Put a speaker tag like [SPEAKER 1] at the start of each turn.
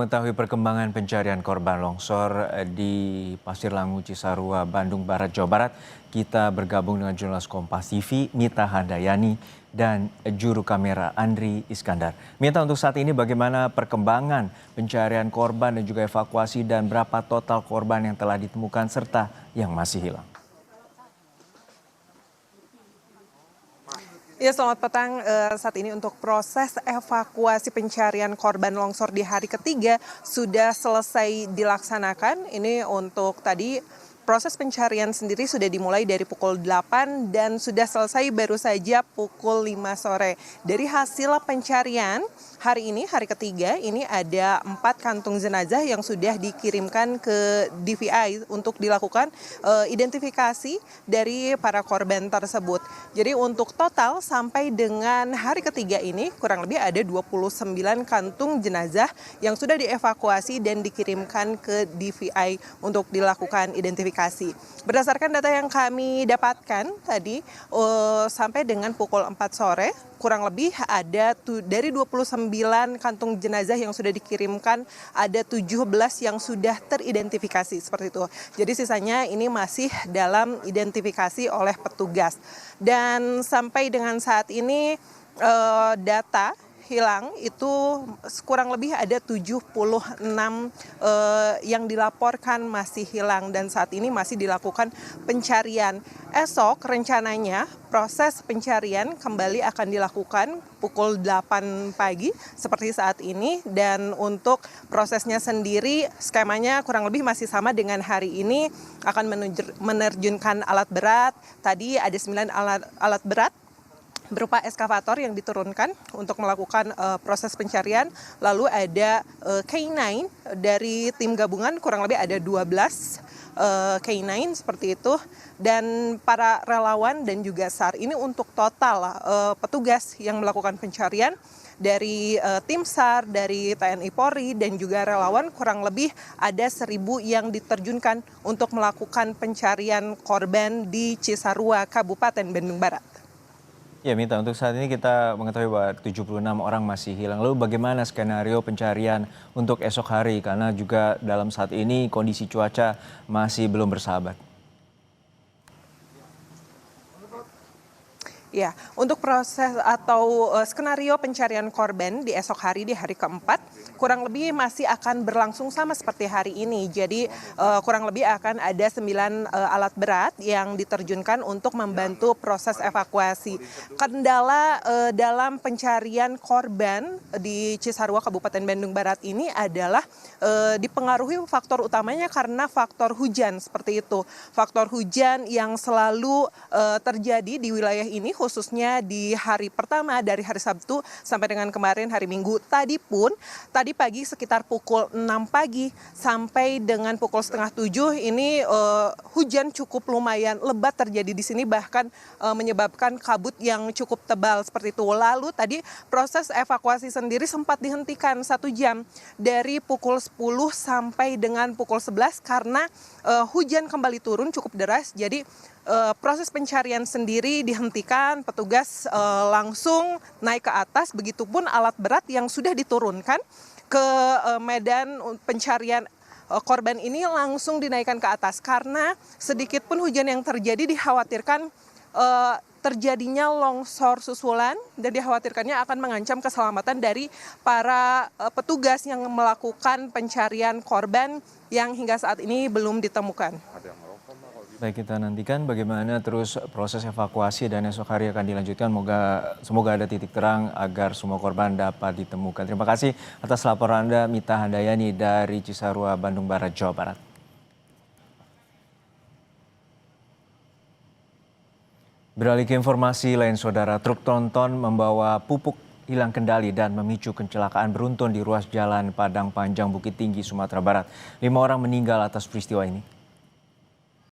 [SPEAKER 1] Mengetahui perkembangan pencarian korban longsor di Pasir Langu, Cisarua, Bandung Barat, Jawa Barat, kita bergabung dengan jurnalis Kompas TV, Mita Handayani, dan juru kamera Andri Iskandar. Mita, untuk saat ini bagaimana perkembangan pencarian korban dan juga evakuasi dan berapa total korban yang telah ditemukan serta yang masih hilang?
[SPEAKER 2] Ya, selamat petang. Saat ini untuk proses evakuasi pencarian korban longsor di hari ketiga sudah selesai dilaksanakan. Ini untuk tadi proses pencarian sendiri sudah dimulai dari pukul 8 dan sudah selesai baru saja pukul 5 sore. Dari hasil pencarian hari ini, hari ketiga, ini ada 4 kantung jenazah yang sudah dikirimkan ke DVI untuk dilakukan identifikasi dari para korban tersebut. Jadi untuk total sampai dengan hari ketiga ini kurang lebih ada 29 kantung jenazah yang sudah dievakuasi dan dikirimkan ke DVI untuk dilakukan identifikasi. Berdasarkan data yang kami dapatkan tadi sampai dengan pukul 4 sore, kurang lebih ada dari 29 kantung jenazah yang sudah dikirimkan, ada 17 yang sudah teridentifikasi seperti itu. Jadi sisanya ini masih dalam identifikasi oleh petugas. Dan sampai dengan saat ini data hilang itu kurang lebih ada 76 yang dilaporkan masih hilang dan saat ini masih dilakukan pencarian. Esok rencananya proses pencarian kembali akan dilakukan pukul 8 pagi seperti saat ini, dan untuk prosesnya sendiri skemanya kurang lebih masih sama dengan hari ini, akan menerjunkan alat berat. Tadi ada 9 alat berat berupa eskavator yang diturunkan untuk melakukan proses pencarian. Lalu ada K9 dari tim gabungan, kurang lebih ada 12 K9 seperti itu. Dan para relawan dan juga SAR ini untuk total petugas yang melakukan pencarian dari tim SAR, dari TNI Polri, dan juga relawan kurang lebih ada 1.000 yang diterjunkan untuk melakukan pencarian korban di Cisarua, Kabupaten Bandung Barat.
[SPEAKER 1] Ya Mita, untuk saat ini kita mengetahui bahwa 76 orang masih hilang. Lalu bagaimana skenario pencarian untuk esok hari? Karena juga dalam saat ini kondisi cuaca masih belum bersahabat.
[SPEAKER 2] Ya, untuk proses atau skenario pencarian korban di esok hari, di hari keempat, kurang lebih masih akan berlangsung sama seperti hari ini. Jadi kurang lebih akan ada 9 alat berat yang diterjunkan untuk membantu proses evakuasi. Kendala dalam pencarian korban di Cisarua, Kabupaten Bandung Barat ini adalah dipengaruhi faktor utamanya karena faktor hujan seperti itu. Faktor hujan yang selalu terjadi di wilayah ini, khususnya di hari pertama dari hari Sabtu sampai dengan kemarin hari Minggu. Tadi pagi sekitar pukul 6 pagi sampai dengan pukul setengah 7 ini hujan cukup lumayan lebat terjadi di sini, bahkan menyebabkan kabut yang cukup tebal seperti itu. Lalu tadi proses evakuasi sendiri sempat dihentikan 1 jam dari pukul 10 sampai dengan pukul 11 karena hujan kembali turun cukup deras. Jadi proses pencarian sendiri dihentikan, petugas langsung naik ke atas, begitupun alat berat yang sudah diturunkan ke medan pencarian korban ini langsung dinaikkan ke atas karena sedikit pun hujan yang terjadi dikhawatirkan terjadinya longsor susulan dan dikhawatirkannya akan mengancam keselamatan dari para petugas yang melakukan pencarian korban yang hingga saat ini belum ditemukan.
[SPEAKER 1] Baik, kita nantikan bagaimana terus proses evakuasi dan esok hari akan dilanjutkan. Semoga ada titik terang agar semua korban dapat ditemukan. Terima kasih atas laporan Anda, Mita Handayani dari Cisarua, Bandung Barat, Jawa Barat. Beralih ke informasi lain, saudara, truk tronton membawa pupuk hilang kendali dan memicu kecelakaan beruntun di ruas jalan Padang Panjang, Bukit Tinggi, Sumatera Barat. 5 orang meninggal atas peristiwa ini.